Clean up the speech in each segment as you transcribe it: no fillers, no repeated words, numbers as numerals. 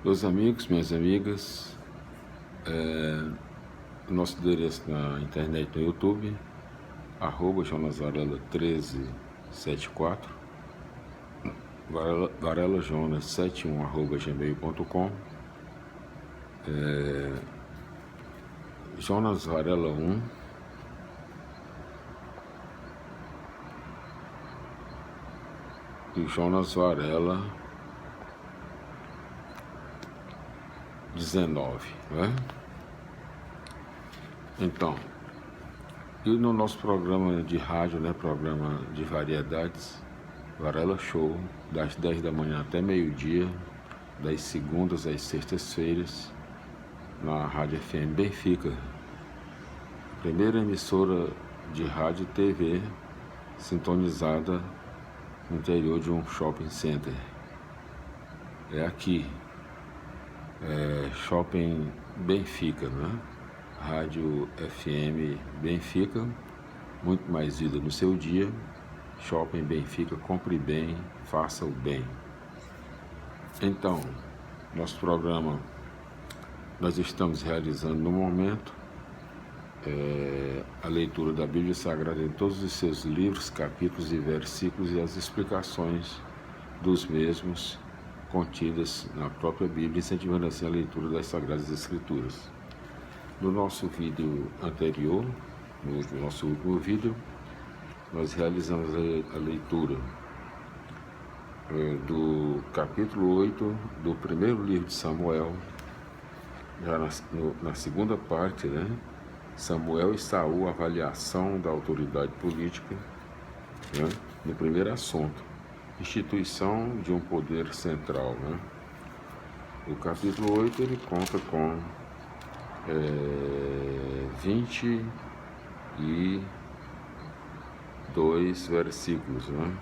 Meus amigos, minhas amigas, nosso endereço na internet no YouTube, @jonasvarela1374, varelajonas71@gmail.com, Jonas Varela 1, e Jonas Varela 19, né? Então, e no nosso programa de rádio, né, programa de variedades, Varela Show, das 10 da manhã até meio-dia, das segundas às sextas-feiras, na Rádio FM Benfica, primeira emissora de rádio e TV sintonizada no interior de um shopping center. É aqui, Shopping Benfica, né? Rádio FM Benfica, muito mais vida no seu dia. Shopping Benfica, compre bem, faça o bem. Então, nosso programa, nós estamos realizando no momento a leitura da Bíblia Sagrada em todos os seus livros, capítulos e versículos e as explicações dos mesmos contidas na própria Bíblia, incentivando assim a leitura das Sagradas Escrituras. No nosso vídeo anterior, no nosso último vídeo, nós realizamos a leitura do capítulo 8 do primeiro livro de Samuel, já na segunda parte, né? Samuel e Saul, avaliação da autoridade política, né? No primeiro assunto, instituição de um poder central, né? O capítulo 8 ele conta com 22 versículos, né?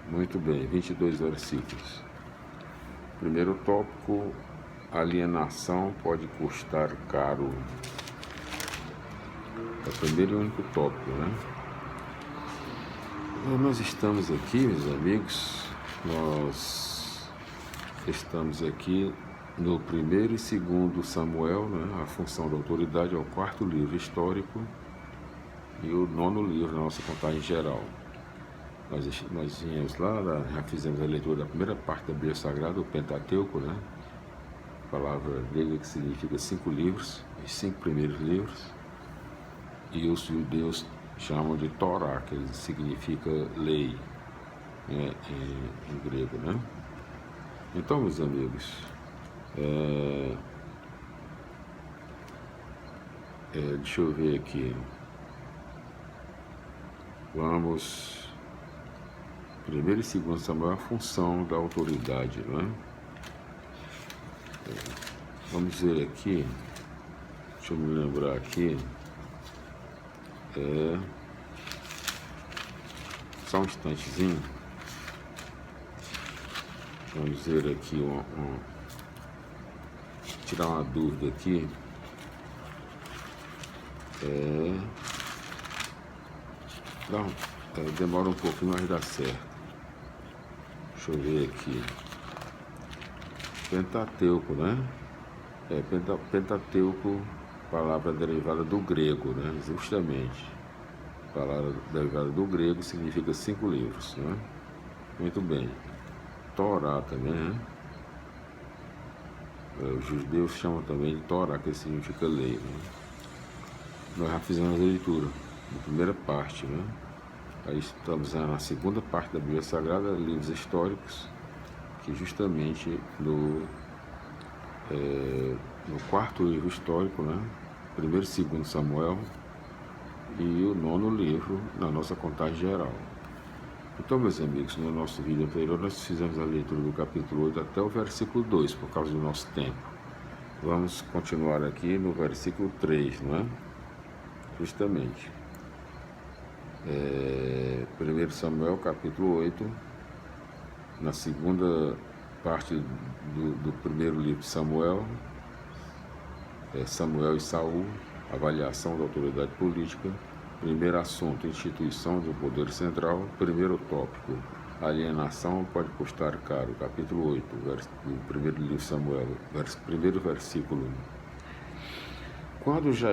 Muito bem, 22 versículos. Primeiro tópico, alienação pode custar caro. É o primeiro e único tópico, né? Nós estamos aqui, meus amigos, nós estamos aqui no primeiro e segundo Samuel, né? A função da autoridade é o quarto livro histórico e o nono livro da nossa contagem geral. Nós viemos lá, já fizemos a leitura da primeira parte da Bíblia Sagrada, o Pentateuco, né? Palavra grega que significa 5 livros, os 5 primeiros livros, e os judeus chamam de Torá, que significa lei, né, em grego, né? Então, meus amigos, deixa eu ver aqui, vamos, primeiro e segundo Samuel, a função da autoridade, não é? Vamos ver aqui, deixa eu me lembrar aqui, só um instantezinho, vamos ver aqui, tirar uma dúvida aqui, demora um pouquinho, mas dá certo. Deixa eu ver aqui, Pentateuco, né? Pentateuco, palavra derivada do grego, né? Justamente, palavra derivada do grego significa 5 livros, né? Muito bem. Torá também, né? Os judeus chamam também de Torá, que significa lei, né? Nós já fizemos a leitura da primeira parte, né? Aí estamos na segunda parte da Bíblia Sagrada, livros históricos, que justamente no quarto livro histórico, né? Primeiro e segundo Samuel, e o nono livro na nossa contagem geral. Então, meus amigos, no nosso vídeo anterior nós fizemos a leitura do capítulo 8 até o versículo 2, por causa do nosso tempo. Vamos continuar aqui no versículo 3, não é? Justamente. 1 Samuel, capítulo 8, na segunda parte do primeiro livro de Samuel, Samuel e Saul, avaliação da autoridade política. Primeiro assunto, instituição de um poder central. Primeiro tópico, A alienação pode custar caro. Capítulo 8, do primeiro livro de Samuel, primeiro versículo. Quando já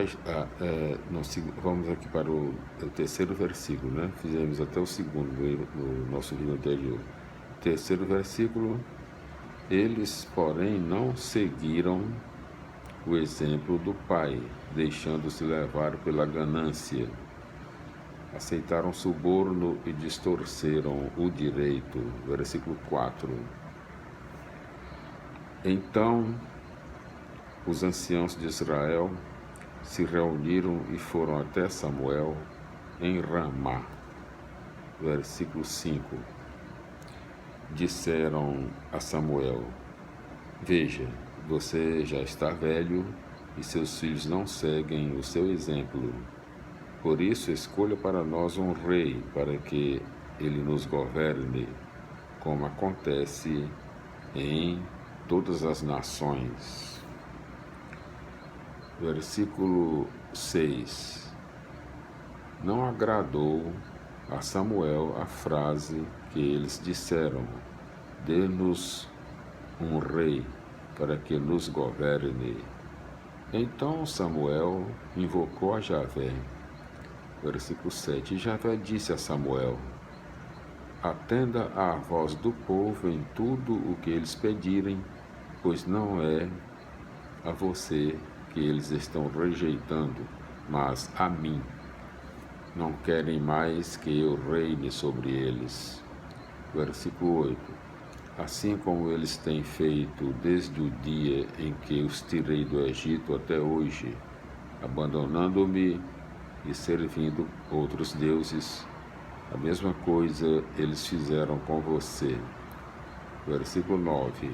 vamos aqui para o terceiro versículo, né? Fizemos até o segundo no nosso vídeo anterior. Terceiro versículo. Eles, porém, não seguiram o exemplo do pai, deixando-se levar pela ganância. Aceitaram suborno e distorceram o direito. Versículo 4. Então, os anciãos de Israel se reuniram e foram até Samuel em Ramá. Versículo 5. Disseram a Samuel: Veja, você já está velho e seus filhos não seguem o seu exemplo. Por isso, escolha para nós um rei, para que ele nos governe, como acontece em todas as nações. Versículo 6. Não agradou a Samuel a frase que eles disseram: Dê-nos um rei para que nos governe. Então Samuel invocou a Javé. Versículo 7. E Javé disse a Samuel: Atenda à voz do povo em tudo o que eles pedirem, pois não é a você que eles estão rejeitando, mas a mim. Não querem mais que eu reine sobre eles. Versículo 8. Assim como eles têm feito desde o dia em que os tirei do Egito até hoje, abandonando-me e servindo outros deuses, a mesma coisa eles fizeram com você. Versículo 9.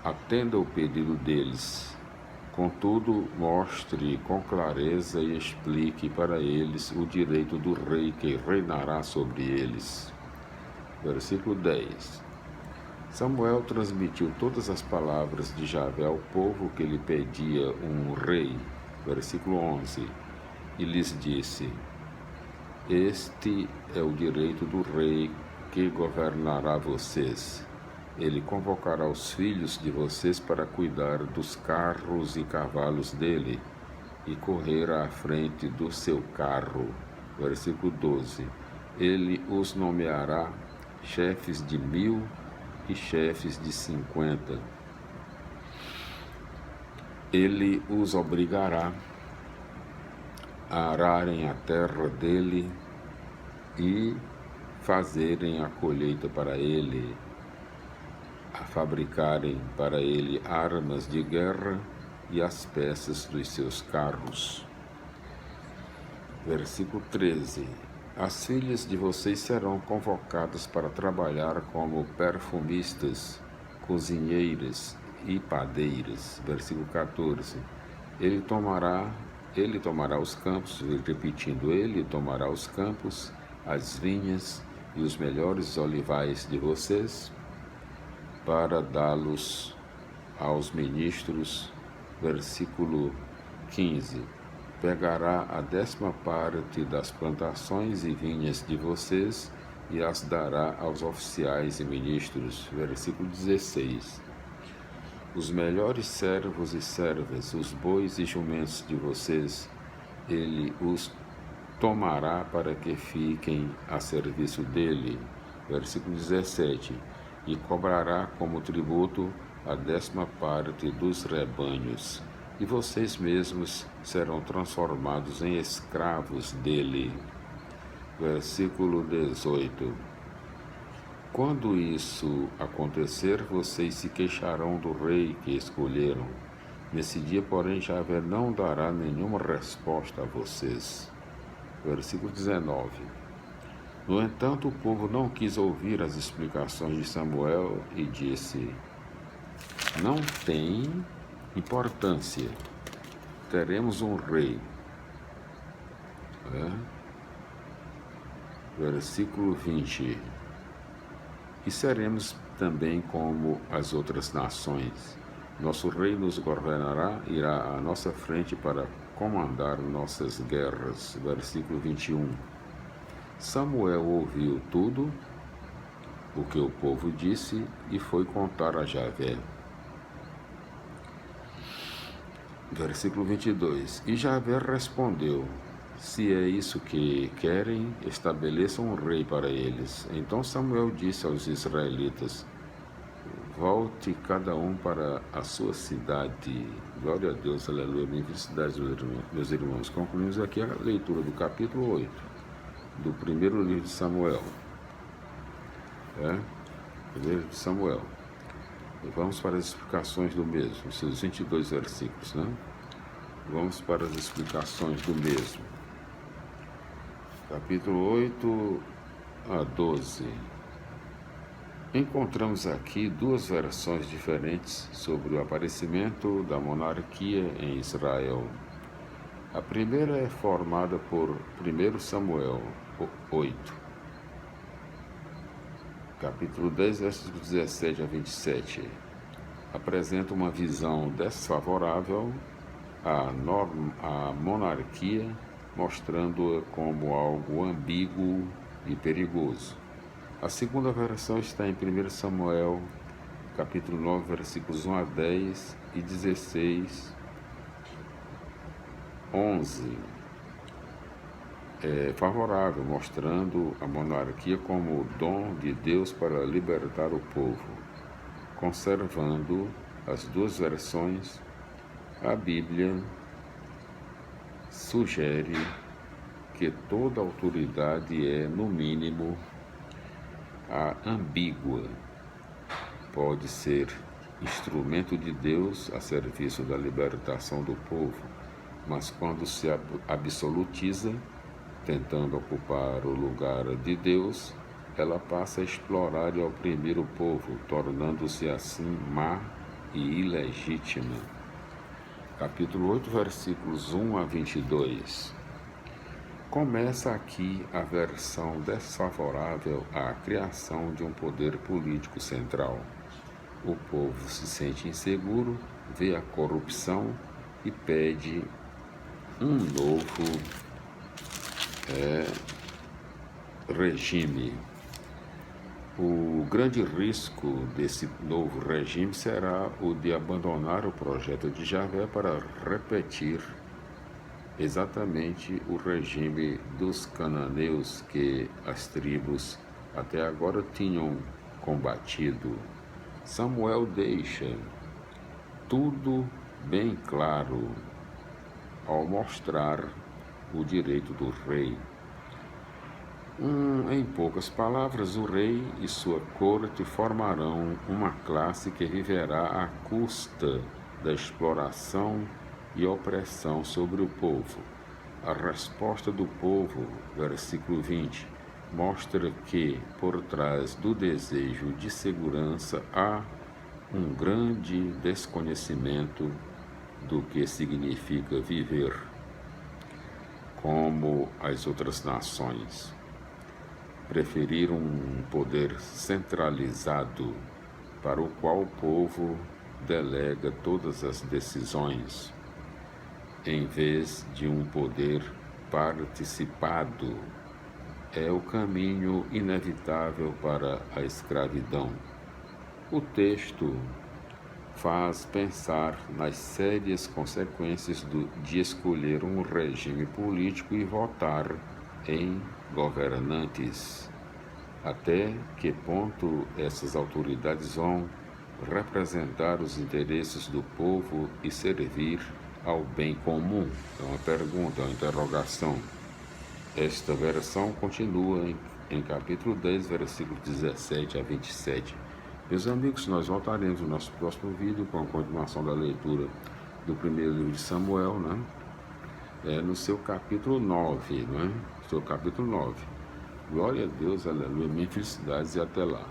Atenda o pedido deles. Contudo, mostre com clareza e explique para eles o direito do rei que reinará sobre eles. Versículo 10. Samuel transmitiu todas as palavras de Javé ao povo que lhe pedia um rei. Versículo 11. E lhes disse: Este é o direito do rei que governará vocês. Ele convocará os filhos de vocês para cuidar dos carros e cavalos dele e correr à frente do seu carro. Versículo 12. Ele os nomeará chefes de 1000 e chefes de 50. Ele os obrigará a ararem a terra dele e fazerem a colheita para ele, a fabricarem para ele armas de guerra e as peças dos seus carros. Versículo 13. As filhas de vocês serão convocadas para trabalhar como perfumistas, cozinheiras e padeiras. Versículo 14. Ele tomará os campos, repetindo, ele tomará os campos, as vinhas e os melhores olivais de vocês, para dá-los aos ministros. Versículo 15. Pegará a 10ª parte das plantações e vinhas de vocês e as dará aos oficiais e ministros. Versículo 16. Os melhores servos e servas, os bois e jumentos de vocês, ele os tomará para que fiquem a serviço dele. Versículo 17. E cobrará como tributo a 10ª parte dos rebanhos, e vocês mesmos serão transformados em escravos dele. Versículo 18. Quando isso acontecer, vocês se queixarão do rei que escolheram. Nesse dia, porém, Javé não dará nenhuma resposta a vocês. Versículo 19. No entanto, o povo não quis ouvir as explicações de Samuel e disse: Não tem importância, teremos um rei. Versículo 20. E seremos também como as outras nações. Nosso rei nos governará, irá à nossa frente para comandar nossas guerras. Versículo 21. Samuel ouviu tudo o que o povo disse e foi contar a Javé. Versículo 22. E Javé respondeu: se é isso que querem, estabeleçam um rei para eles. Então Samuel disse aos israelitas: volte cada um para a sua cidade. Glória a Deus, aleluia, minha felicidade, meus irmãos. Concluímos aqui a leitura do capítulo 8, do primeiro livro de Samuel. Primeiro de Samuel. E vamos para as explicações do mesmo, os seus 22 versículos, né? Vamos para as explicações do mesmo. Capítulo 8 a 12. Encontramos aqui duas versões diferentes sobre o aparecimento da monarquia em Israel. A primeira é formada por 1 Samuel 8. Capítulo 10, versículos 17 a 27, apresenta uma visão desfavorável à monarquia, mostrando-a como algo ambíguo e perigoso. A segunda versão está em 1 Samuel, capítulo 9, versículos 1 a 10 e 16, 11. Favorável, mostrando a monarquia como o dom de Deus para libertar o povo. Conservando as duas versões, a Bíblia sugere que toda autoridade é, no mínimo, ambígua. Pode ser instrumento de Deus a serviço da libertação do povo, mas quando se absolutiza, tentando ocupar o lugar de Deus, ela passa a explorar e oprimir o povo, tornando-se assim má e ilegítima. Capítulo 8, versículos 1 a 22. Começa aqui a versão desfavorável à criação de um poder político central. O povo se sente inseguro, vê a corrupção e pede um novo regime. O grande risco desse novo regime será o de abandonar o projeto de Javé para repetir exatamente o regime dos cananeus que as tribos até agora tinham combatido. Samuel deixa tudo bem claro ao mostrar o direito do rei. Em poucas palavras, o rei e sua corte formarão uma classe que viverá à custa da exploração e opressão sobre o povo. A resposta do povo, versículo 20, mostra que, por trás do desejo de segurança, há um grande desconhecimento do que significa viver como as outras nações. Preferiram um poder centralizado para o qual o povo delega todas as decisões, em vez de um poder participado. É o caminho inevitável para a escravidão. O texto faz pensar nas sérias consequências de escolher um regime político e votar em governantes. Até que ponto essas autoridades vão representar os interesses do povo e servir ao bem comum? É uma pergunta, uma interrogação. Esta versão continua em capítulo 10, versículos 17 a 27. Meus amigos, nós voltaremos no nosso próximo vídeo com a continuação da leitura do primeiro livro de Samuel, né? No seu capítulo 9, não é? Seu capítulo 9. Glória a Deus, aleluia, minhas felicidades e até lá.